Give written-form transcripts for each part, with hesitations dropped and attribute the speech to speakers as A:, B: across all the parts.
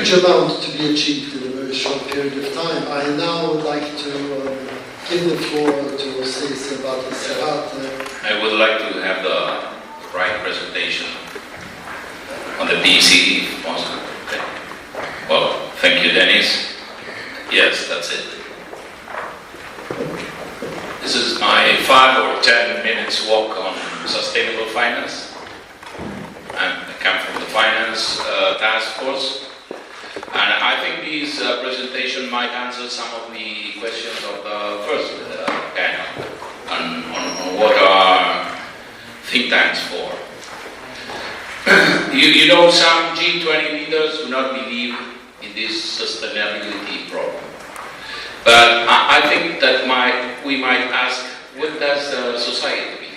A: huge amount to be achieved in a very short period of time. I now would like to give the floor to José Sebata Serrata.
B: I would like to have the right presentation on the PC if possible. Okay. Well, thank you, Dennis. Yes, that's it. This is my 5 or 10 minutes walk on sustainable finance. I come from the finance task force, and I think this presentation might answer some of the questions of the first panel on what are think tanks for. You know, some G20 leaders do not believe in this sustainability problem. But I think that we might ask, what does society believe?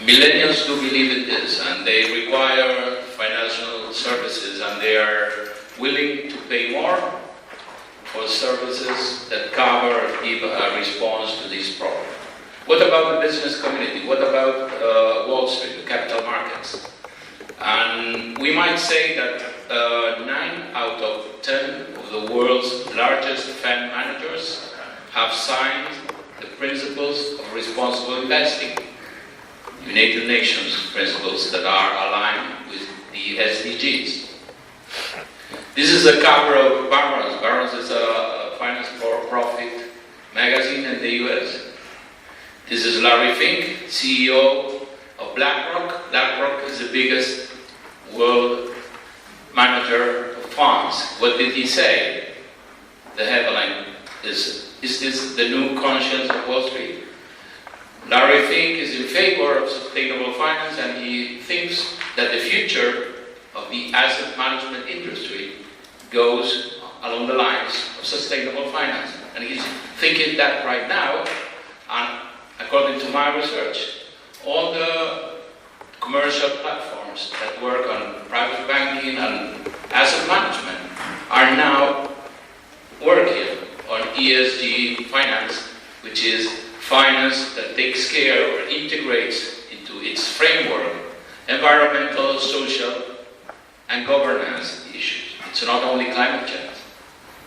B: Millennials do believe in this, and they require financial services, and they are willing to pay more for services that cover, give a response to this problem. What about the business community? What about Wall Street, the capital markets? And we might say that 9 out of 10 of the world's largest fund managers have signed the principles of responsible investing, United Nations principles that are aligned with the SDGs. This is the cover of Barron's. Barron's is a finance for profit magazine in the US. This is Larry Fink, CEO of BlackRock. BlackRock is the biggest world manager of funds. What did he say? The headline is this the new conscience of Wall Street? Larry Fink is in favor of sustainable finance, and he thinks that the future of the asset management industry goes along the lines of sustainable finance. And he's thinking that right now, and according to my research, all the commercial platforms that work on private banking and asset management are now working on ESG finance, which is finance that takes care or integrates into its framework environmental, social, and governance issues. It's not only climate change.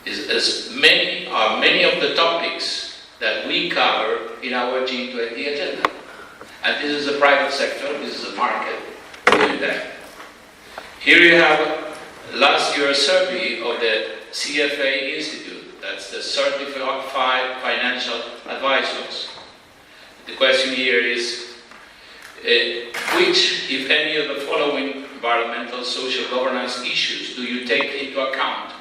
B: It's many of the topics that we cover in our G20 agenda. And this is the private sector, this is the market doing that. Here you have last year's survey of the CFA Institute, that's the Certified Financial Advisors. The question here is, which, if any, of the following environmental, social, governance issues do you take into account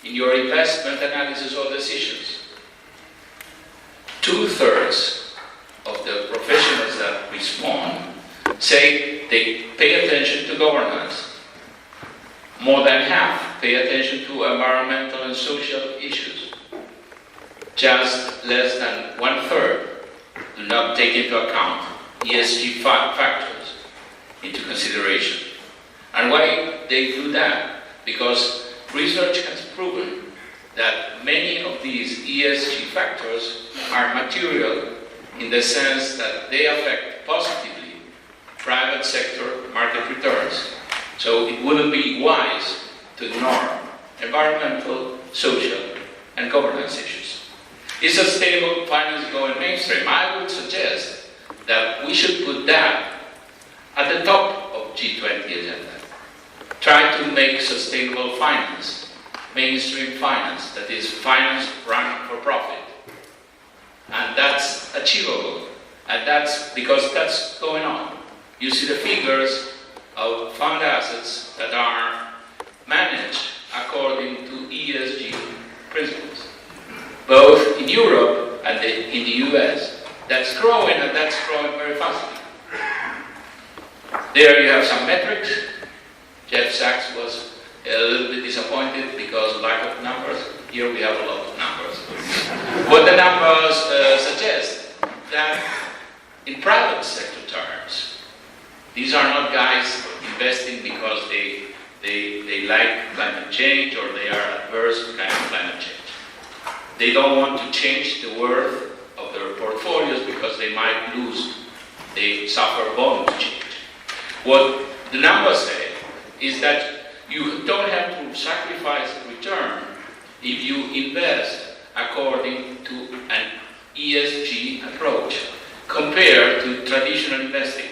B: in your investment analysis or decisions? 2/3 of the professionals that respond say they pay attention to governance. More than half pay attention to environmental and social issues. Just less than 1/3 do not take into account ESG factors into consideration. And why they do that? Because research has proven that many of these ESG factors are material in the sense that they affect positively private sector market returns. So it wouldn't be wise to ignore environmental, social, and governance issues. Is sustainable finance going mainstream? I would suggest that we should put that at the top of G20 agenda. Try to make sustainable finance mainstream finance, that is finance run for profit. And that's achievable. And that's because that's going on. You see the figures of fund assets that are managed according to ESG principles, both in Europe and in the US. That's growing, and that's growing very fastly. There you have some metrics. Jeff Sachs was a little bit disappointed because of lack of numbers. Here we have a lot of numbers. What the numbers suggest that in private sector terms, these are not guys investing because they like climate change or they are adverse to kind of climate change. They don't want to change the worth of their portfolios because they might lose, they suffer bond change. What the numbers say is that you don't have to sacrifice return if you invest according to an ESG approach compared to traditional investing.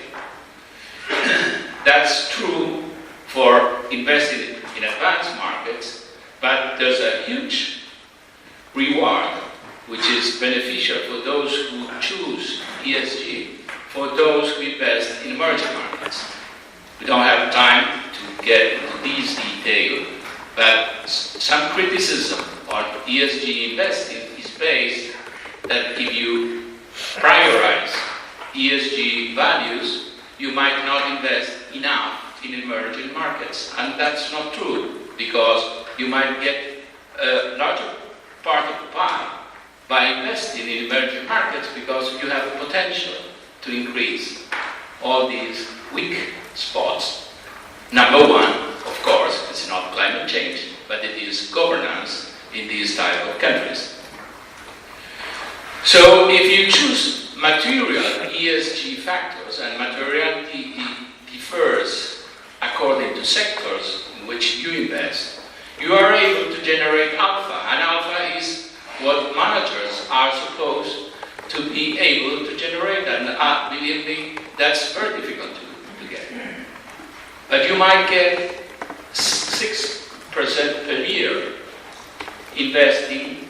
B: That's true for investing in advanced markets, but there's a huge reward which is beneficial for those who choose ESG, for those who invest in emerging markets. We don't have time to get into these details, but some criticism on ESG investing is based that if you prioritize ESG values, you might not invest enough in emerging markets. And that's not true, because you might get a larger part of the pie by investing in emerging markets, because you have the potential to increase all these weak spots. Number one, of course, it's not climate change, but it is governance in these type of countries. So if you choose material ESG factors, and materiality differs according to sectors in which you invest, you are able to generate alpha, and alpha is what managers are supposed to be able to generate, and believe me, that's very difficult to get. But you might get 6% per year investing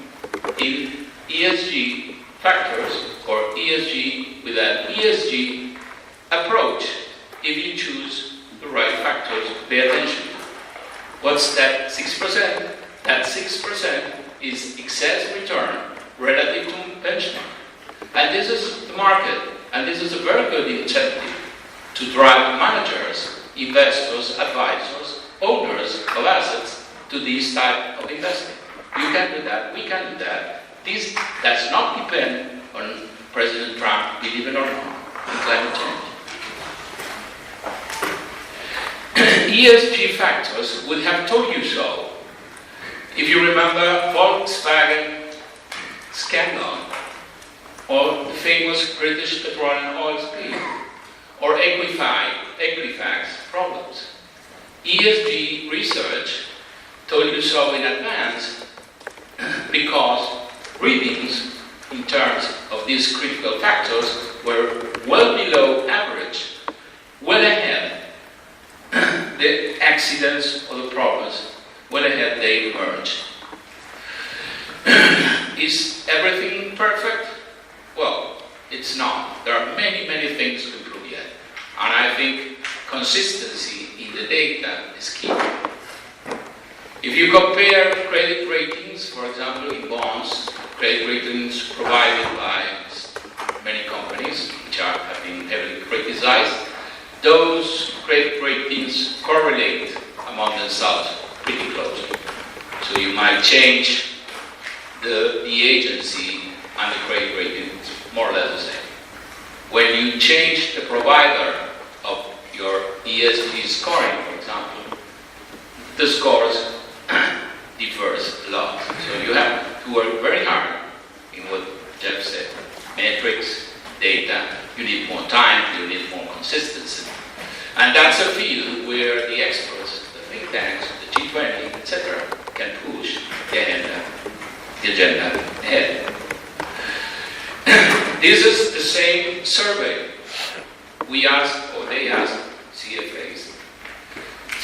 B: in ESG factors, or ESG with an ESG approach, if you choose the right factors to pay attention to. What's that 6%? That 6% is excess return relative to benchmark. And this is the market, and this is a very good incentive to drive managers, investors, advisors, owners of assets to this type of investing. You can do that, we can do that. This does not depend on President Trump, believe it or not, on climate change. ESG factors would have told you so. If you remember Volkswagen scandal, or the famous British petroleum oil spill, or Equifax problems. ESG research told you so in advance, because readings in terms of these critical factors were well below average, well ahead the accidents or the problems, well ahead they emerged. Is everything perfect? Well, it's not. There are many, many things to improve yet. And I think consistency in the data is key. If you compare credit ratings, for example, in bonds, credit ratings provided by many companies, which have been heavily criticized, those credit ratings correlate among themselves pretty closely. So you might change the agency and the credit rating more or less the same. When you change the provider of your ESG scoring, for example, the scores differs a lot. So you have to work very hard in what Jeff said. Metrics, data, you need more time, you need more consistency. And that's a field where the experts, the think tanks, the G20, etc., can push the agenda ahead. This is the same survey. We asked, or they asked, CFAs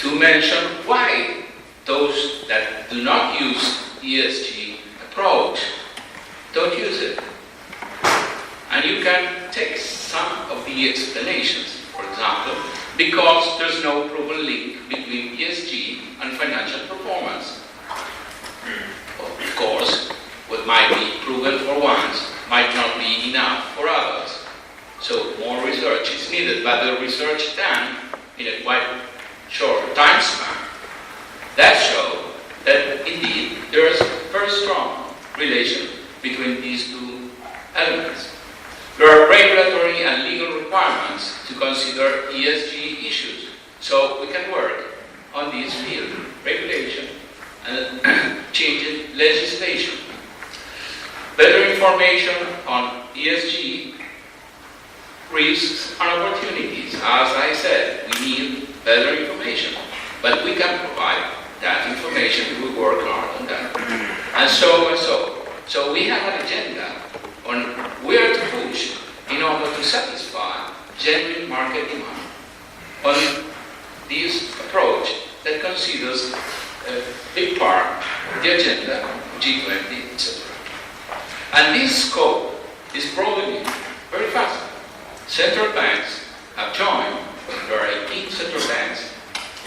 B: to mention why those that do not use ESG approach don't use it. And you can take some of the explanations. For example, because there's no proven link between ESG and financial performance. Of course, what might be proven for ones might not be enough for others. So more research is needed, but the research done in a quite short time span that show that indeed there is a very strong relation between these two elements. There are regulatory and legal requirements to consider ESG issues, so we can work on this field, regulation and changing legislation. Better information on ESG risks and opportunities. As I said, we need better information. But we can provide that information. We work hard on that. And so and so. So we have an agenda on where to push in order to satisfy genuine market demand on this approach that considers a big part of the agenda, G20, etc. And this scope is broadening very fast. Central banks have joined, there are 18 central banks,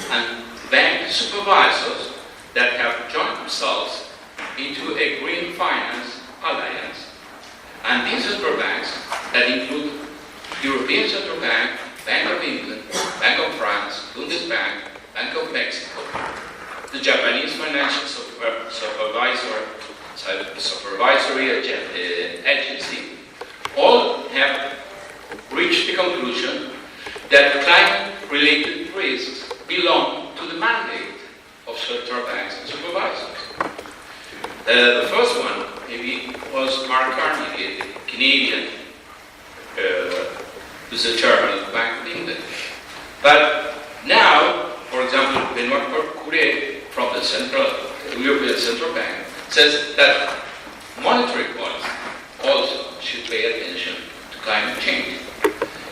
B: and bank supervisors that have joined themselves into a green finance alliance. And these central banks that include European Central Bank, Bank of England, Bank of France, Bundesbank, Bank of Mexico, the Japanese Financial Supervisory Agency, all have reached the conclusion that climate-related risks belong to the mandate of central banks and supervisors. The first one, maybe, was Mark Carney, the Canadian, who's the chairman of the Bank of England. But now, for example, Benoit Cœuré from the European Central Bank says that monetary policy also should pay attention to climate change.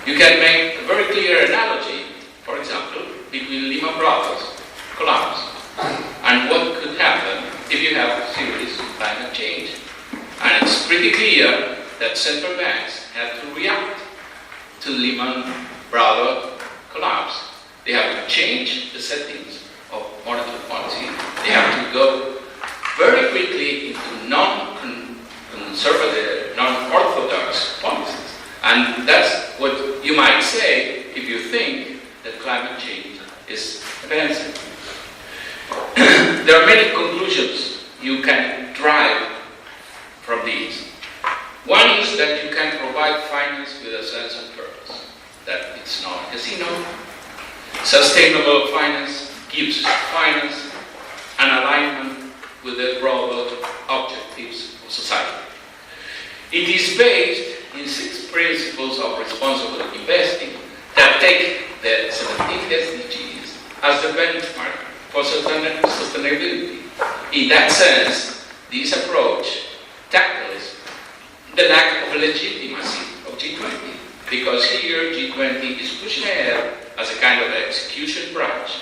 B: You can make a very clear analogy, for example, between Lehman Brothers collapse and what could happen if you have serious climate change. And it's pretty clear that central banks have to react to Lehman Brothers collapse. They have to change the settings of monetary policy. They have to go very quickly into non-conservative, non-orthodox policies. And that's what you might say if you think that climate change is advancing. There are many conclusions you can drive from these. One is that you can provide finance with a sense of purpose, that it's not a casino. Sustainable finance gives finance an alignment with the broader objectives of society. It is based in 6 principles of responsible investing that take the 17 SDGs as the benchmark for sustainability. In that sense, this approach tackles the lack of legitimacy of G20, because here G20 is pushing ahead as a kind of execution branch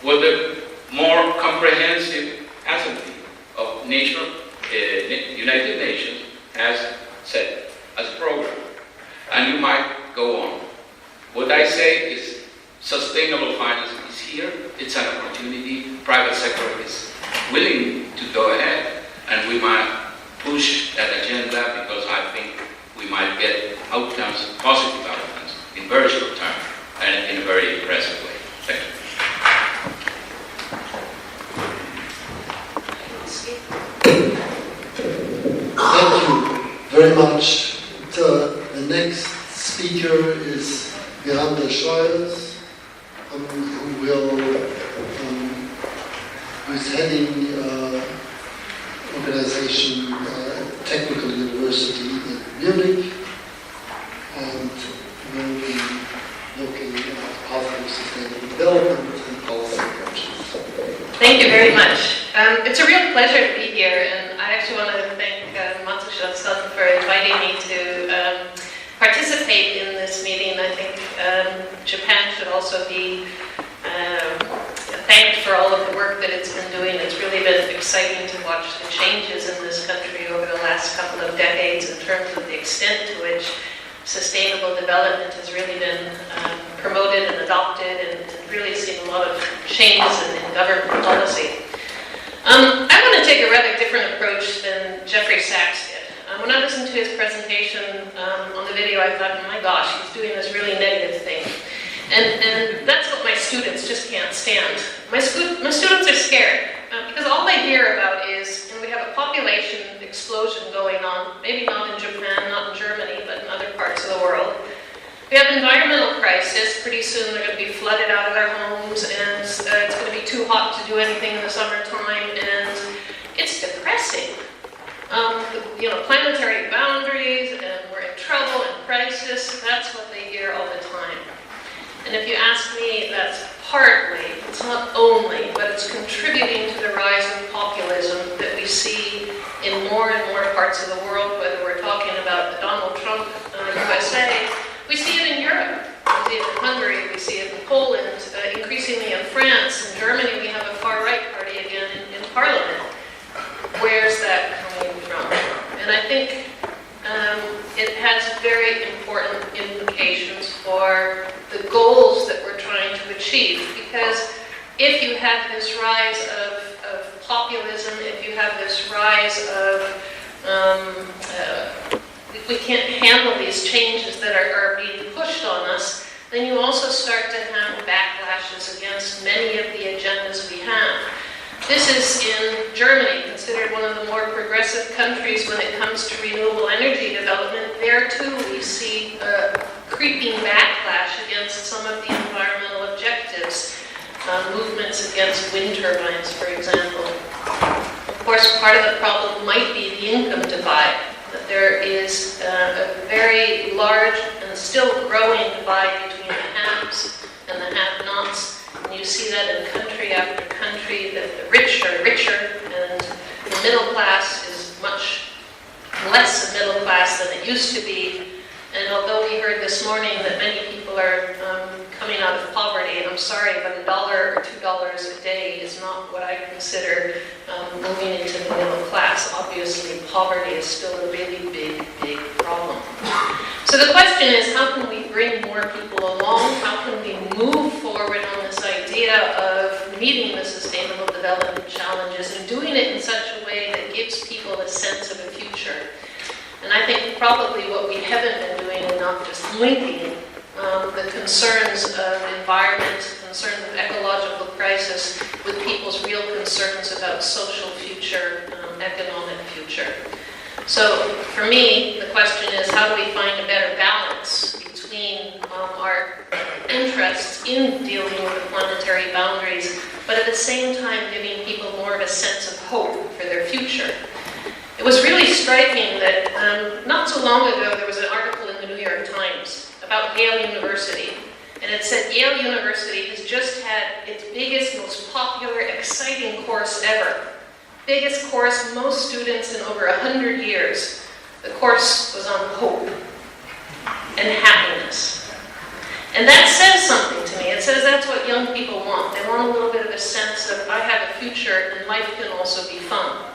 B: with a more comprehensive assembly of United Nations has set as a program. And you might go on. What I say is sustainable finance is here. It's an opportunity. Private sector is willing to go ahead, and we might push that agenda because I think we might get outcomes, positive outcomes, in very short time and in a very impressive way. Thank you.
A: Thank you very much. The next speaker is Miranda Scheuers, who's heading organization Technical University in Munich, and will be looking at positive sustainable development and policy approaches.
C: Thank you very much. It's a real pleasure to be here, and I actually want to thank Matsushita-san for inviting me to participate in this meeting. I think Japan should also be thanked for all of the work that it's been doing. It's really been exciting to watch the changes in this country over the last couple of decades in terms of the extent to which sustainable development has really been promoted and adopted, and really seen a lot of changes in government policy. I want to take a rather different approach than Jeffrey Sachs did. When I listened to his presentation on the video, I thought, oh my gosh, he's doing this really negative thing. And that's what my students just can't stand. My students are scared because all they hear about is, and we have a population explosion going on, maybe not in Japan, not in Germany, but in other parts of the world. We have environmental crisis. Pretty soon they're going to be flooded out of their homes, and it's going to be too hot to do anything in the summertime, and it's depressing. Planetary boundaries, and we're in trouble and crisis, that's what they hear all the time. And if you ask me, that's partly, it's not only, but it's contributing to the rise of populism that we see in more and more parts of the world, whether we're talking about the Donald Trump USA, we see it in Europe, we see it in Hungary, we see it in Poland, increasingly in France, in Germany we have a far-right party again in Parliament. Where's that coming from? And I think it has very important implications for the goals that we're trying to achieve. Because if you have this rise of populism, if you have this rise of we can't handle these changes that are being pushed on us, then you also start to have backlashes against many of the agendas we have. This is in Germany, considered one of the more progressive countries when it comes to renewable energy development. There too we see a creeping backlash against some of the environmental objectives, movements against wind turbines, for example. Of course, part of the problem might be the income divide, that there is a very large and still growing divide between the haves and the have-nots. And you see that in country after country, that the rich are richer and the middle class is much less a middle class than it used to be. And although we heard this morning that many people are coming out of poverty, and I'm sorry, but $1 or $2 a day is not what I consider moving into the middle class. Obviously, poverty is still a really big problem. So the question is, how can we bring more people along? How can we move forward on this idea of meeting the sustainable development challenges and doing it in such a way that gives people a sense of a future? And I think probably what we haven't been doing enough is linking the concerns of environment, concerns of ecological crisis, with people's real concerns about social future, economic future. So for me, the question is, how do we find a better balance between our interests in dealing with the planetary boundaries, but at the same time giving people more of a sense of hope for their future? It was really striking that not so long ago there was an article in the New York Times about Yale University, and it said Yale University has just had its biggest, most popular, exciting course ever. Biggest course, most students in over 100 years. The course was on hope and happiness. And that says something to me. It says that's what young people want. They want a little bit of a sense of, I have a future and life can also be fun.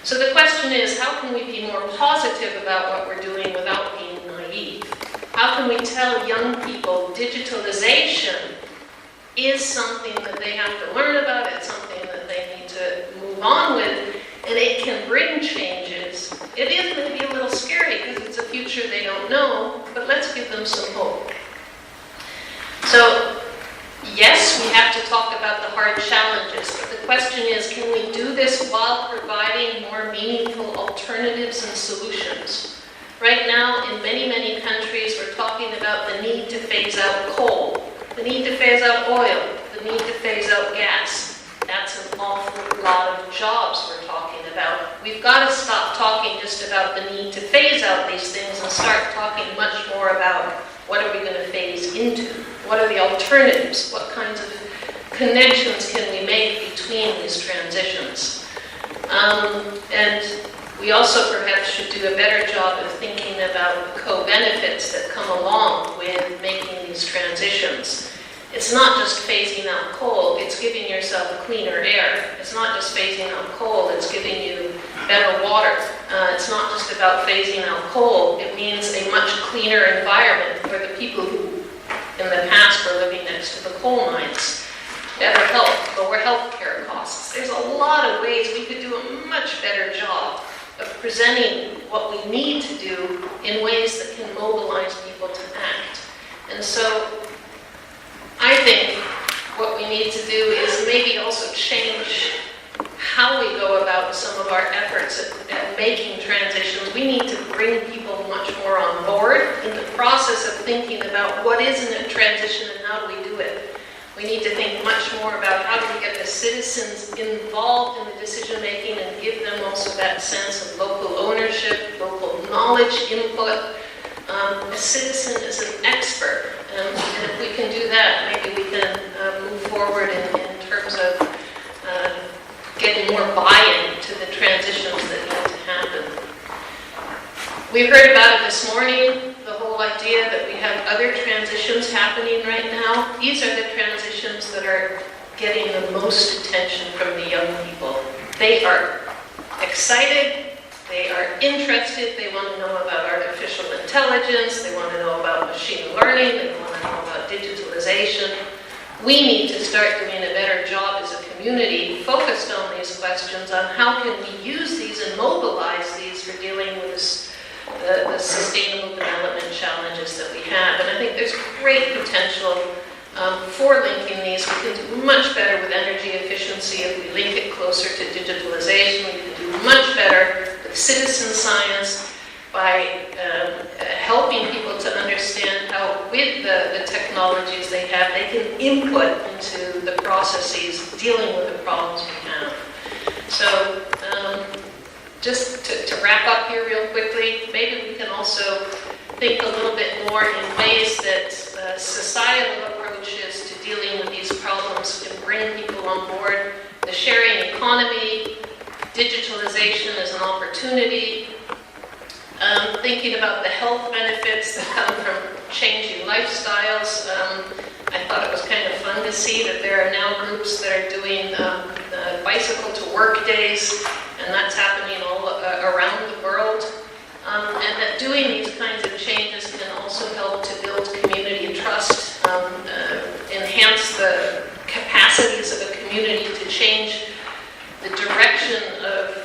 C: So the question is, how can we be more positive about what we're doing without being naive? How can we tell young people digitalization is something that they have to learn about, it's something that they need to move on with, and it can bring changes. It is maybe a little scary because it's a future they don't know, but let's give them some hope. So, yes, we have to talk about the hard challenges, but the question is, can we do this while providing more meaningful alternatives and solutions? Right now, in many countries, we're talking about the need to phase out coal, the need to phase out oil, the need to phase out gas. That's an awful lot of jobs we're talking about. We've got to stop talking just about the need to phase out these things and start talking much more about what are we going to phase into? What are the alternatives? What kinds of connections can we make between these transitions? And we also perhaps should do a better job of thinking about the co-benefits that come along with making these transitions. It's not just phasing out coal, it's giving yourself cleaner air. It's not just phasing out coal, it's giving you better water. It's not just about phasing out coal, it means a much cleaner environment for the people who in the past were living next to the coal mines. Better health, lower health care costs. There's a lot of ways we could do a much better job of presenting what we need to do in ways that can mobilize people to act. And so I think what we need to do is maybe also change how we go about some of our efforts at making transitions. We need to bring people much more on board in the process of thinking about what is a transition and how do we do it. We need to think much more about how do we get the citizens involved in the decision making and give them also that sense of local ownership, local knowledge, input. A citizen is an expert, and if we can do that, maybe we can move forward in terms of getting more buy-in to the transitions that need to happen. We heard about it this morning, the whole idea that we have other transitions happening right now. These are the transitions that are getting the most attention from the young people. They are excited, they are interested, they want to know about artificial intelligence, they want to know about machine learning, they want to know about digitalization. We need to start doing a better job as a community focused on these questions, on how can we use these and mobilize these for dealing with the sustainable development challenges that we have. And I think there's great potential for linking these. We can do much better with energy efficiency if we link it closer to digitalization. We can do much better with citizen science by helping people to understand how, with the technologies they have, they can input into the processes dealing with the problems we have. So, just to wrap up here real quickly, maybe we can also think a little bit more in ways that societal approaches to dealing with these problems can bring people on board. The sharing economy, digitalization as an opportunity, thinking about the health benefits that come from changing lifestyles. I thought it was kind of fun to see that there are now groups that are doing bicycle to work days, and that's happening all around the world. And that doing these kinds of changes can also help to build community trust, enhance the capacities of a community to change the direction of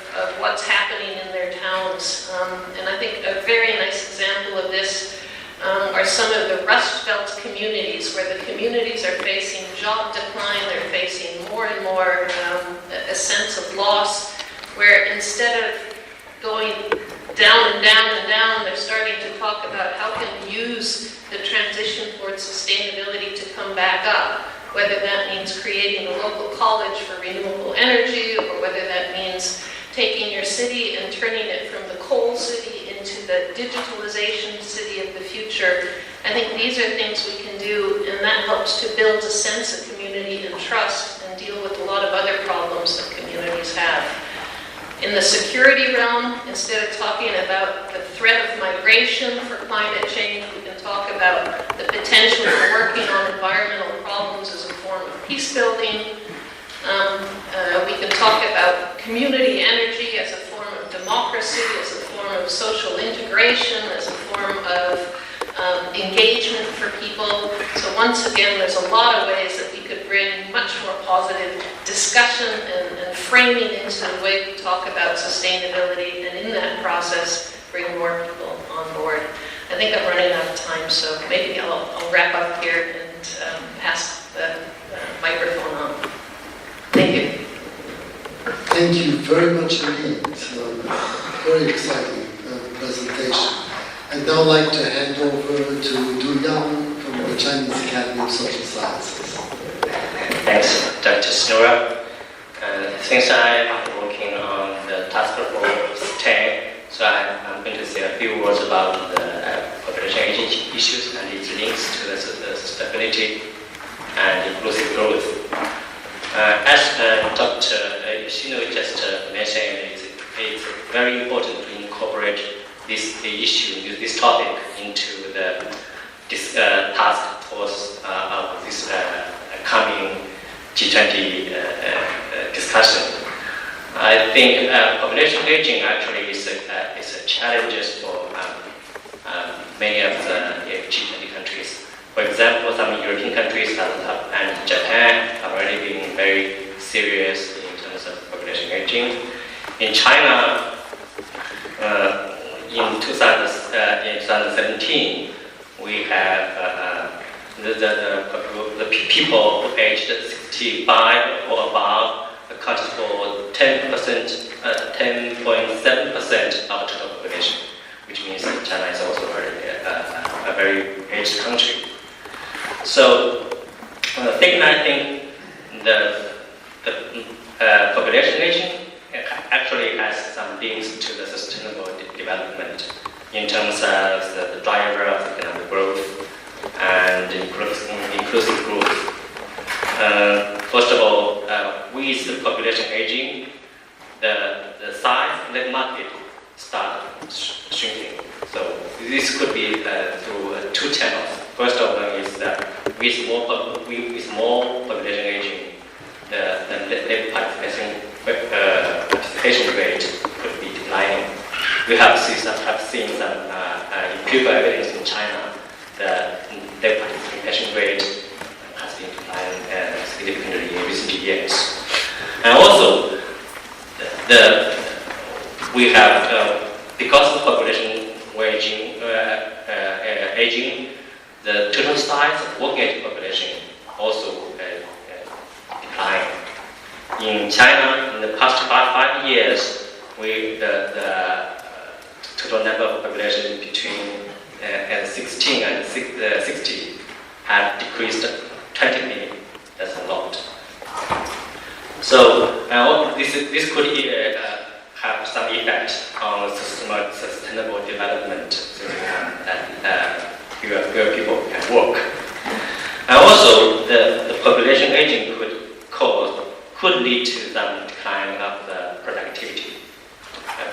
C: what's happening in their towns. And I think a very nice example of this are some of the Rust Belt communities, where the communities are facing job decline, they're facing more and more a sense of loss, where instead of going down and down and down, they're starting to talk about how can we use the transition towards sustainability to come back up, whether that means creating a local college for renewable energy, or whether that means taking your city and turning it from the coal city into the digitalization city of the future. I think these are things we can do, and that helps to build a sense of community and trust and deal with a lot of other problems that communities have. In the security realm, instead of talking about the threat of migration for climate change, we can talk about the potential for working on environmental problems as a form of peace building. We can talk about community energy as a form of democracy, as a form of social integration, as a form of engagement for people. So once again, there's a lot of ways that we could bring much more positive discussion and framing into the way we talk about sustainability, and in that process, bring more people on board. I think I'm running out of time, so maybe I'll wrap up here and pass the microphone on. Thank you.
A: Thank you very much indeed. Very exciting presentation. I'd now like to hand over to Du Yang from the Chinese Academy of Social Sciences.
D: Thanks, Dr. Snura. Since I'm working on the task force 10, so I'm going to say a few words about the population aging issues and its links to the sustainability and inclusive growth. As Dr. Yoshino just mentioned, it's very important to incorporate this issue, this topic, into this task force of this coming G20 discussion. I think population aging actually is a challenge for many of the G20 countries. For example, some European countries and Japan have already been very serious in terms of population aging. In China, in 2017, we have the people aged 65 or above accounted for 10.7% of total population, which means that China is also a very aged country. So, I think the population aging actually has some links to the sustainable development in terms of the driver of economic growth and inclusive growth. First of all, with the population aging, the size of the market start shrinking. So this could be through two channels. First of all is that with more population aging, the labor participation rate could be declining. We have seen some empirical evidence in China that labor participation rate has been declining significantly in recent years. And also, we have, because of population aging, the total size of working age population also decline. In China, in the past 5 years, the total number of population between 16 and 60 have decreased 20 million. That's a lot. So this could have some effect on sustainable development where people can work. And also, the population aging could lead to some decline of the productivity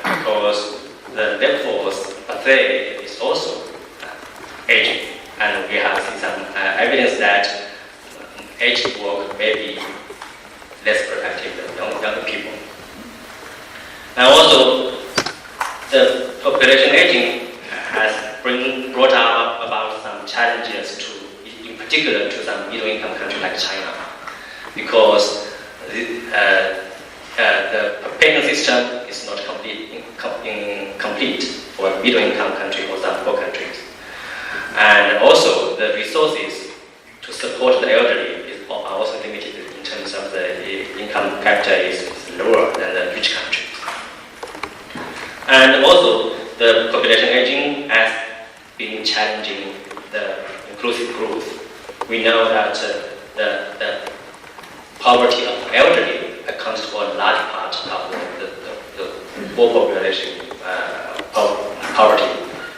D: because the labor force per se is also aging, and we have seen some evidence that aged work may be less productive than younger people. And also, the population aging has brought about some challenges in particular to some middle-income countries like China, because the payment system is not complete for middle-income countries or some poor countries. And also, the resources to support the elderly are also limited in terms of the income capita is lower than the rich countries. And also, the population aging has been challenging the inclusive growth. We know that the poverty of the elderly accounts for a large part of the poor population poverty.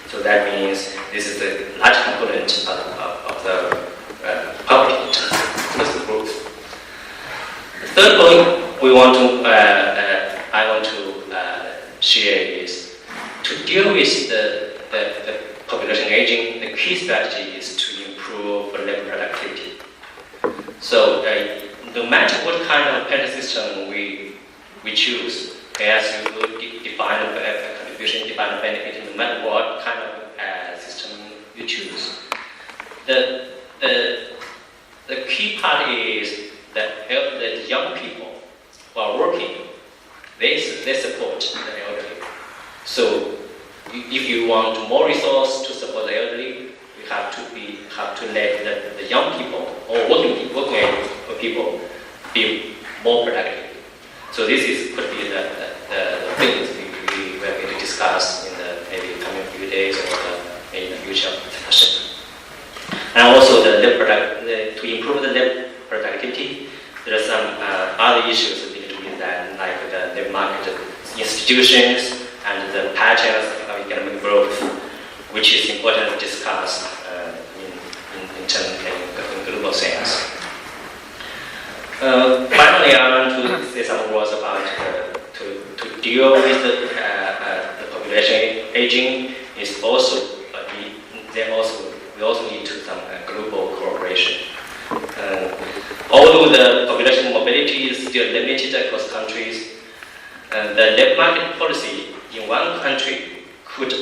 D: So that means this is a large component of the poverty in terms of inclusive growth. The third point I want to share is to deal with the population aging. The key strategy is to improve labor productivity. So no matter what kind of pension system we choose, as you define a contribution, define a benefit, no matter what kind of system you choose, the key part is that the young people who are working, they support the elderly. So if you want more resource to support the elderly, you have to let the young people or working people be more productive. So this could be the things we are going to discuss in the maybe coming few days or in the future discussion. And also to improve the labor productivity, there are some other issues we need to do that, like the labor market institutions and the patterns of economic growth, which is important to discuss in global sense. Finally, I want to say some words about to deal with the population aging. Is also we also need to some global cooperation. Although the population mobility is still limited across countries, the labor market policy in one country could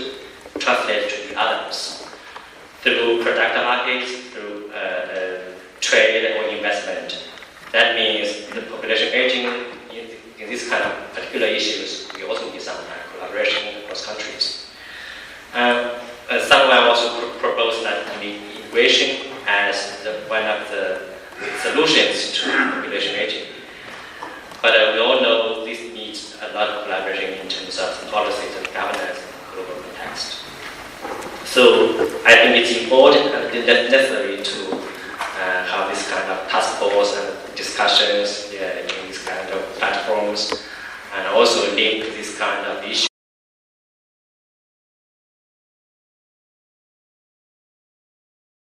D: translate to the others through product markets, through trade or investment. That means the population aging in this kind of particular issues, we also need some collaboration across countries. Someone also proposed that immigration as one of the solutions to population aging. But we all know this needs a lot of collaboration in terms of policies and governance in global context. So I think it's important and necessary to have this kind of task force and discussions in these kind of platforms, and also link this kind of issues